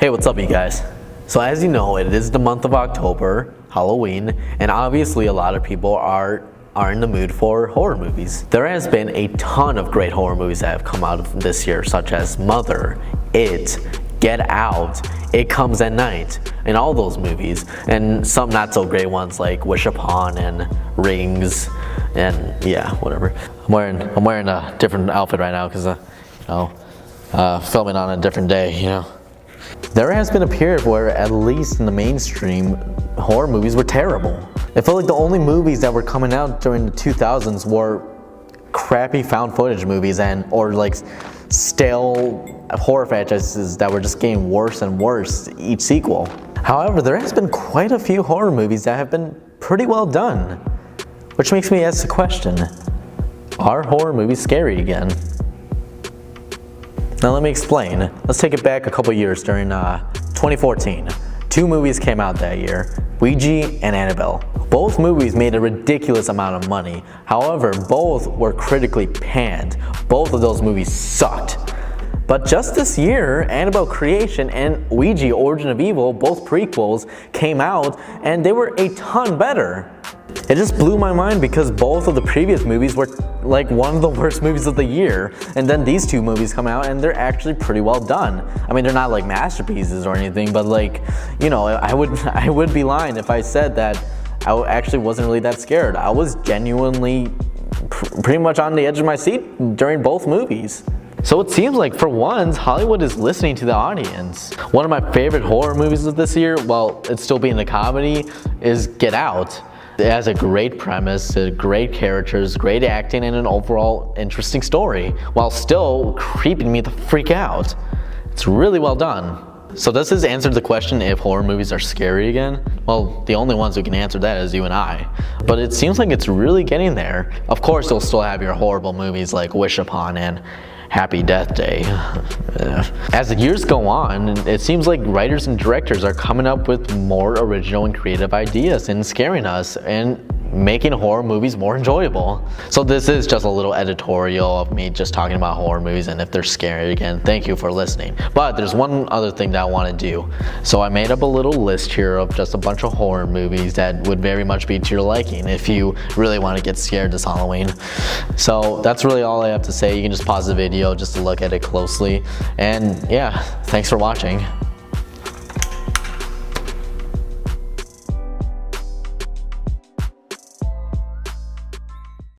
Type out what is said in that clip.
Hey, what's up you guys? So as you know, it is the month of October, Halloween, and obviously a lot of people are in the mood for horror movies. There has been a ton of great horror movies that have come out of this year, such as Mother, It, Get Out, It Comes at Night, and all those movies, and some not so great ones like Wish Upon and Rings, and yeah, whatever. I'm wearing a different outfit right now because filming on a different day, There has been a period where, at least in the mainstream, horror movies were terrible. It felt like the only movies that were coming out during the 2000s were crappy found footage movies or like stale horror franchises that were just getting worse and worse each sequel. However, there has been quite a few horror movies that have been pretty well done, which makes me ask the question, are horror movies scary again? Now let me explain. Let's take it back a couple years during 2014. Two movies came out that year, Ouija and Annabelle. Both movies made a ridiculous amount of money. However, both were critically panned. Both of those movies sucked. But just this year, Annabelle Creation and Ouija Origin of Evil, both prequels, came out and they were a ton better. It just blew my mind because both of the previous movies were like one of the worst movies of the year, and then these two movies come out and they're actually pretty well done. I mean, they're not like masterpieces or anything, but I would be lying if I said that I actually wasn't really that scared. I was genuinely pretty much on the edge of my seat during both movies. So it seems like for once, Hollywood is listening to the audience. One of my favorite horror movies of this year, while it's still being a comedy, is Get Out. It has a great premise, great characters, great acting, and an overall interesting story, while still creeping me the freak out. It's really well done. So does this answer the question if horror movies are scary again? Well, the only ones who can answer that is you and I. But it seems like it's really getting there. Of course, you'll still have your horrible movies like Wish Upon and Happy Death Day. As the years go on, it seems like writers and directors are coming up with more original and creative ideas and scaring us and making horror movies more enjoyable. So this is just a little editorial of me just talking about horror movies and if they're scary again. Thank you for listening. But there's one other thing that I want to do. So I made up a little list here of just a bunch of horror movies that would very much be to your liking if you really want to get scared this Halloween. So that's really all I have to say. You can just pause the video just to look at it closely. And yeah, thanks for watching.